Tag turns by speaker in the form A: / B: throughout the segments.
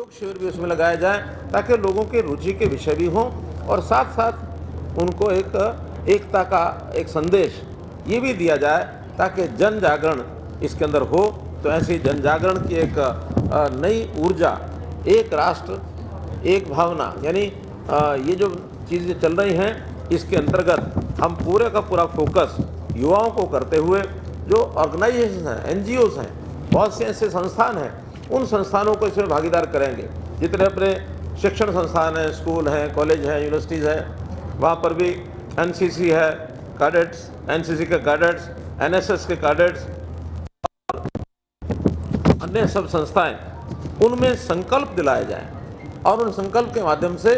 A: योग शिविर भी उसमें लगाया जाए ताकि लोगों के रुचि के विषय भी हों और साथ साथ उनको एक एकता का एक संदेश ये भी दिया जाए ताकि जन जागरण इसके अंदर हो। तो ऐसी जन जागरण की एक नई ऊर्जा, एक राष्ट्र एक भावना, यानी ये जो चीज़ें चल रही हैं इसके अंतर्गत हम पूरे का पूरा फोकस युवाओं को करते हुए जो ऑर्गेनाइजेशन हैं, एनजीओज हैं, बहुत से ऐसे संस्थान हैं, उन संस्थानों को इसमें भागीदार करेंगे। जितने अपने शिक्षण संस्थान हैं, स्कूल हैं, कॉलेज हैं, यूनिवर्सिटीज़ हैं, वहाँ पर भी एनसीसी है, कैडेट्स, एनसीसी के कैडेट्स, एनएसएस के कैडेट्स, अन्य सब संस्थाएं, उनमें संकल्प दिलाया जाए और उन संकल्प के माध्यम से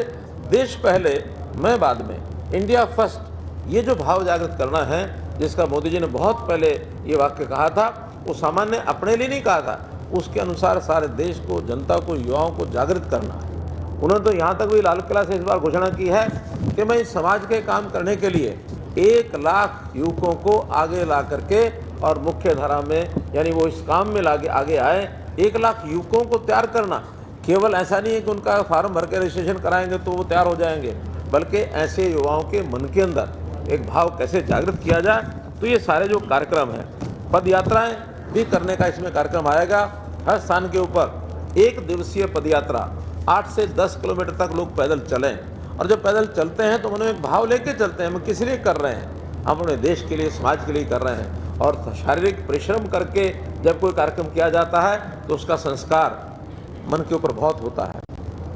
A: देश पहले मैं बाद में, इंडिया फर्स्ट, ये जो भाव जागृत करना है जिसका मोदी जी ने बहुत पहले ये वाक्य कहा था, वो सामान्य अपने लिए नहीं कहा था, उसके अनुसार सारे देश को, जनता को, युवाओं को जागृत करना है। उन्होंने तो यहाँ तक भी लाल किला से इस बार घोषणा की है कि मैं इस समाज के काम करने के लिए 1 लाख युवकों को आगे ला करके और मुख्य धारा में, यानी वो इस काम में लागे आगे आए, 1 लाख युवकों को तैयार करना। केवल ऐसा नहीं है कि उनका फार्म भर के रजिस्ट्रेशन कराएंगे तो वो तैयार हो जाएंगे, बल्कि ऐसे युवाओं के मन के अंदर एक भाव कैसे जागृत किया जाए। तो ये सारे जो कार्यक्रम हैं, पद यात्राएँ भी करने का इसमें कार्यक्रम आएगा। हर स्थान के ऊपर 1 दिवसीय पद यात्रा 8 से 10 किलोमीटर तक लोग पैदल चलें, और जब पैदल चलते हैं तो उन्हें एक भाव लेके चलते हैं, हम किस लिए कर रहे हैं, हम अपने देश के लिए, समाज के लिए कर रहे हैं। और शारीरिक परिश्रम करके जब कोई कार्यक्रम किया जाता है तो उसका संस्कार मन के ऊपर बहुत होता है।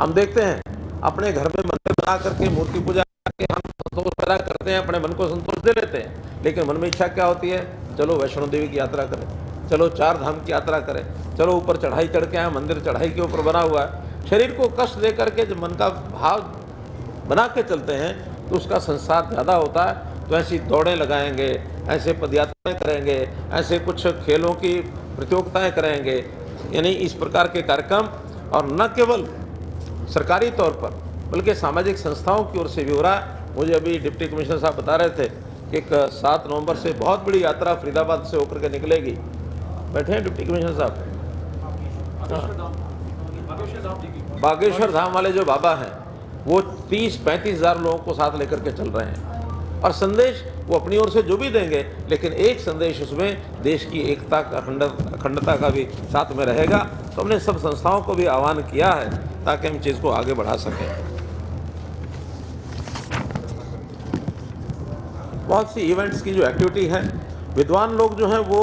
A: हम देखते हैं अपने घर में मंदिर बना करके, मूर्ति पूजा करके हम संतोष पैदा करते हैं, अपने मन को संतोष दे लेते हैं, लेकिन मन में इच्छा क्या होती है, चलो वैष्णो देवी की यात्रा करें, चलो 4 धाम की यात्रा करें, चलो ऊपर चढ़ाई चढ़ के आए, मंदिर चढ़ाई के ऊपर बना हुआ है। शरीर को कष्ट दे करके जब मन का भाव बना के चलते हैं तो उसका संसार ज़्यादा होता है। तो ऐसी दौड़ें लगाएंगे, ऐसे पदयात्राएं करेंगे, ऐसे कुछ खेलों की प्रतियोगिताएं करेंगे, यानी इस प्रकार के कार्यक्रम, और न केवल सरकारी तौर पर बल्कि सामाजिक संस्थाओं की ओर से भी हो रहा है। मुझे अभी डिप्टी कमिश्नर साहब बता रहे थे कि एक 7 नवंबर से बहुत बड़ी यात्रा फरीदाबाद से होकर के निकलेगी। बैठे हैं डिप्टी कमिश्नर साहब? बागेश्वर धाम वाले जो बाबा हैं वो 30-35 हज़ार लोगों को साथ लेकर के चल रहे हैं, और संदेश वो अपनी ओर से जो भी देंगे, लेकिन एक संदेश उसमें देश की एकता, अखंडता का भी साथ में रहेगा। तो हमने सब संस्थाओं को भी आह्वान किया है ताकि हम चीज़ को आगे बढ़ा सकें। बहुत सी इवेंट्स की जो एक्टिविटी है, विद्वान लोग जो हैं वो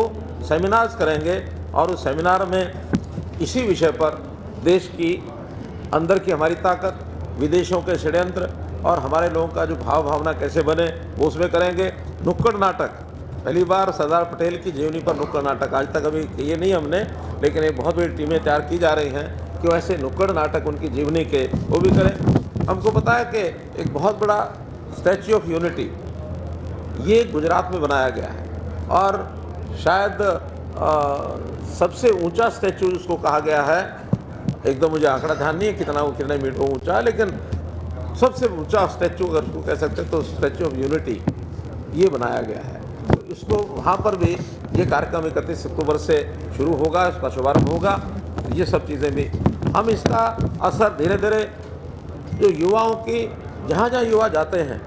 A: सेमिनार्स करेंगे, और उस सेमिनार में इसी विषय पर देश की अंदर की हमारी ताकत, विदेशों के षड्यंत्र और हमारे लोगों का जो भाव भावना कैसे बने वो उसमें करेंगे। नुक्कड़ नाटक, पहली बार सरदार पटेल की जीवनी पर नुक्कड़ नाटक, आज तक अभी किए नहीं हमने, लेकिन एक बहुत बड़ी टीमें तैयार की जा रही हैं कि वैसे नुक्कड़ नाटक उनकी जीवनी के वो भी करें। हमको पता है कि एक बहुत बड़ा स्टैच्यू ऑफ यूनिटी ये गुजरात में बनाया गया है, और शायद सबसे ऊंचा स्टैच्यू जिसको कहा गया है, एकदम मुझे आंकड़ा ध्यान नहीं है कितने मीटर ऊंचा है, लेकिन सबसे ऊंचा स्टैच्यू अगर उसको कह सकते हैं तो स्टैच्यू ऑफ यूनिटी ये बनाया गया है। तो इसको वहाँ पर भी ये कार्यक्रम 31 अक्टूबर से शुरू होगा, इसका शुभारंभ होगा। ये सब चीज़ें भी हम इसका असर धीरे धीरे जो युवाओं की, जहाँ जहाँ युवा जाते हैं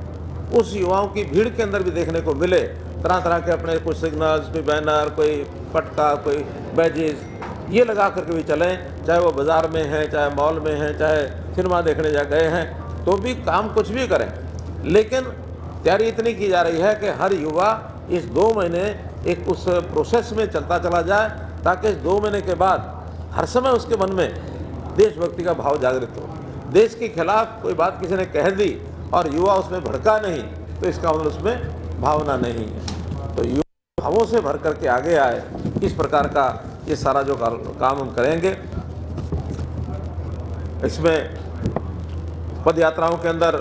A: उस युवाओं की भीड़ के अंदर भी देखने को मिले। तरह तरह के अपने कुछ सिग्नल्स, कोई बैनर, कोई पटका, कोई बैजेस ये लगा करके भी चलें, चाहे वो बाज़ार में है, चाहे मॉल में है, चाहे सिनेमा देखने जा गए हैं, तो भी काम कुछ भी करें, लेकिन तैयारी इतनी की जा रही है कि हर युवा इस 2 महीने एक उस प्रोसेस में चलता चला जाए, ताकि इस 2 महीने के बाद हर समय उसके मन में देशभक्ति का भाव जागृत हो। देश के खिलाफ कोई बात किसी ने कह दी और युवा उसमें भड़का नहीं, तो इसका मतलब उसमें भावना नहीं है। तो युवा भावों से भर करके आगे आए, इस प्रकार का ये सारा जो काम हम करेंगे। इसमें पद यात्राओं के अंदर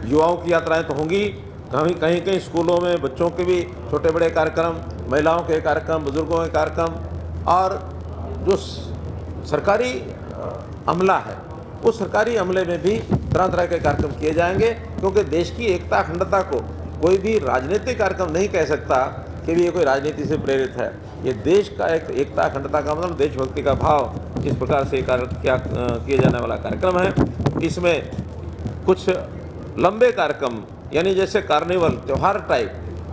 A: युवाओं की यात्राएं तो होंगी, कहीं स्कूलों में बच्चों के भी छोटे बड़े कार्यक्रम, महिलाओं के कार्यक्रम, बुजुर्गों के कार्यक्रम, और जो सरकारी अमला है उस सरकारी अमले में भी तरह तरह के कार्यक्रम किए जाएंगे, क्योंकि देश की एकता, अखंडता को कोई भी राजनीतिक कार्यक्रम नहीं कह सकता कि भी ये कोई राजनीति से प्रेरित है। ये देश का एक एकता, अखंडता का मतलब देशभक्ति का भाव इस प्रकार से किए जाने वाला कार्यक्रम है। इसमें कुछ लंबे कार्यक्रम यानी जैसे कार्निवल त्यौहार टाइप,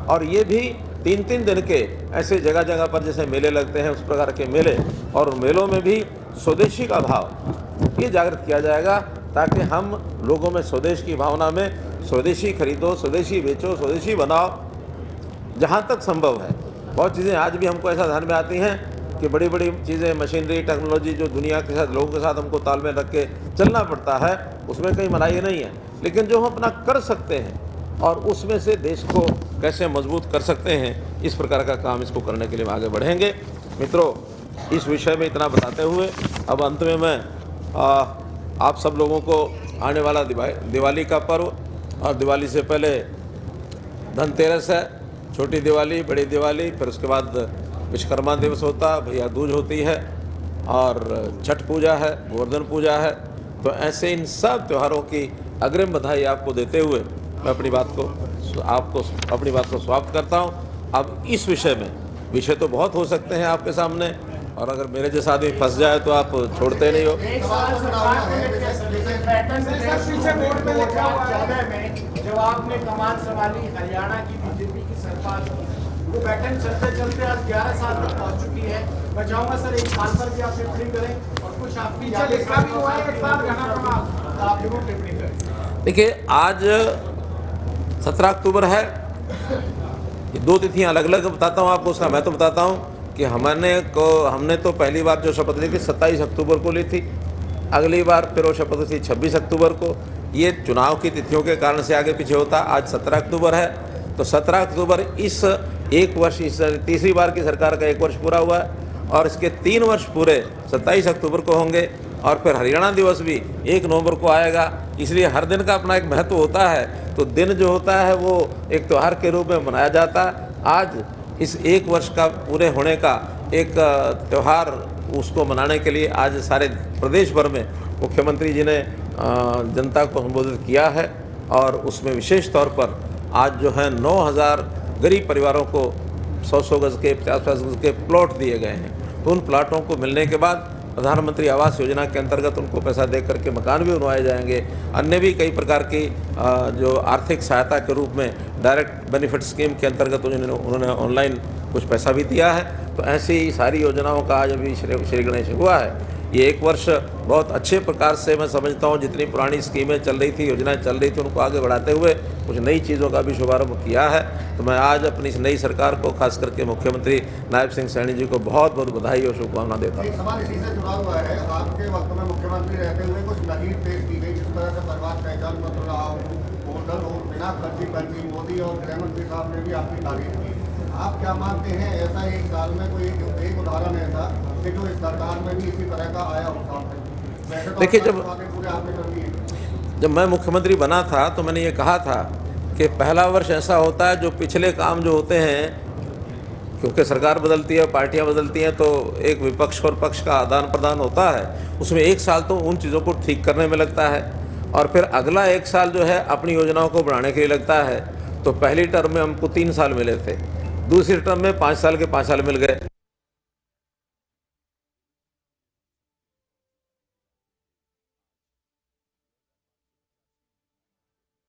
A: और ये भी 3-3 दिन के ऐसे जगह जगह पर जैसे मेले लगते हैं उस प्रकार के मेले, और मेलों में भी स्वदेशी का भाव ये जागृत किया जाएगा, ताकि हम लोगों में स्वदेश की भावना में स्वदेशी खरीदो, स्वदेशी बेचो, स्वदेशी बनाओ जहाँ तक संभव है। बहुत चीज़ें आज भी हमको ऐसा ध्यान में आती हैं कि बड़ी बड़ी चीज़ें, मशीनरी, टेक्नोलॉजी जो दुनिया के साथ, लोगों के साथ हमको तालमेल रख के चलना पड़ता है, उसमें कहीं मनाही नहीं है, लेकिन जो हम अपना कर सकते हैं और उसमें से देश को कैसे मजबूत कर सकते हैं, इस प्रकार का काम इसको करने के लिए हम आगे बढ़ेंगे। मित्रों, इस विषय में इतना बताते हुए अब अंत में मैं आप सब लोगों को आने वाला दिवाली का पर्व, और दिवाली से पहले धनतेरस है, छोटी दिवाली, बड़ी दिवाली, फिर उसके बाद विश्वकर्मा दिवस होता है, भैया दूज होती है, और छठ पूजा है, गोवर्धन पूजा है। तो ऐसे इन सब त्योहारों की अग्रिम बधाई आपको देते हुए मैं अपनी बात को समाप्त करता हूँ। अब इस विषय तो बहुत हो सकते हैं आपके सामने, और अगर मेरे जैसा आदमी फंस जाए तो आप छोड़ते नहीं हो।
B: जब आपने कमान संभाली हरियाणा की बीजेपी की सरकार, वो पैटर्न चलते चलते आज 11 साल तक पहुंच चुकी है। मैं चाहूंगा सर 1 साल पर भी आप टिप्पणी करें, और कुछ आपकी आप लोगों टिप्पणी करें।
A: देखिए, आज 17 अक्टूबर है, ये 2 तिथियां अलग अलग बताता हूँ आपको, उसका मैं तो बताता हूँ कि हमने तो पहली बार जो शपथ ली थी 27 अक्टूबर को ली थी, अगली बार फिर वो शपथ थी 26 अक्टूबर को। ये चुनाव की तिथियों के कारण से आगे पीछे होता। आज 17 अक्टूबर है, तो 17 अक्टूबर इस एक वर्ष, इस तीसरी बार की सरकार का 1 वर्ष पूरा हुआ है, और इसके 3 वर्ष पूरे 27 अक्टूबर को होंगे, और फिर हरियाणा दिवस भी 1 नवंबर को आएगा। इसलिए हर दिन का अपना एक महत्व होता है, तो दिन जो होता है वो एक त्यौहार के रूप में मनाया जाता है। आज इस 1 वर्ष का पूरे होने का एक त्यौहार, उसको मनाने के लिए आज सारे प्रदेश भर में मुख्यमंत्री जी ने जनता को संबोधित किया है, और उसमें विशेष तौर पर आज जो है 9000 गरीब परिवारों को 100-100 गज के, 50-50 गज के प्लॉट दिए गए हैं। तो उन प्लाटों को मिलने के बाद प्रधानमंत्री आवास योजना के अंतर्गत उनको पैसा दे करके मकान भी बनवाए जाएंगे। अन्य भी कई प्रकार की जो आर्थिक सहायता के रूप में डायरेक्ट बेनिफिट स्कीम के अंतर्गत उन्होंने ऑनलाइन कुछ पैसा भी दिया है। तो ऐसी सारी योजनाओं का आज अभी श्री गणेश हुआ है। ये 1 वर्ष बहुत अच्छे प्रकार से मैं समझता हूँ, जितनी पुरानी स्कीमें चल रही थी, योजनाएं चल रही थी, उनको आगे बढ़ाते हुए कुछ नई चीज़ों का भी शुभारंभ किया है। तो मैं आज अपनी इस नई सरकार को, खास करके मुख्यमंत्री नायब सिंह सैनी जी को बहुत बहुत बधाई और शुभकामना देता हूँ।
C: सवाल इसी से जुड़ा हुआ है, आपके वक्त में मुख्यमंत्री रहते हुए कुछ नज़ीर पेश की गई, जिस तरह से परिवार पहचान पत्र रहा हो, पोर्टल हो, बिना खर्ची मोदी और गृह मंत्री साहब ने भी आपकी तारीफ की। आप क्या मानते हैं, ऐसा 1 साल में कोई एक उदाहरण ऐसा कि जो इस सरकार में भी इसी तरह का आया हो सामने?
A: देखिए, जब मैं मुख्यमंत्री बना था तो मैंने ये कहा था कि पहला वर्ष ऐसा होता है जो पिछले काम जो होते हैं, क्योंकि सरकार बदलती है, पार्टियां बदलती हैं, तो एक विपक्ष और पक्ष का आदान प्रदान होता है, उसमें 1 साल तो उन चीज़ों को ठीक करने में लगता है, और फिर अगला 1 साल जो है अपनी योजनाओं को बढ़ाने के लिए लगता है। तो पहली टर्म में हमको 3 साल मिले थे, दूसरी टर्म में 5 साल के 5 साल मिल गए।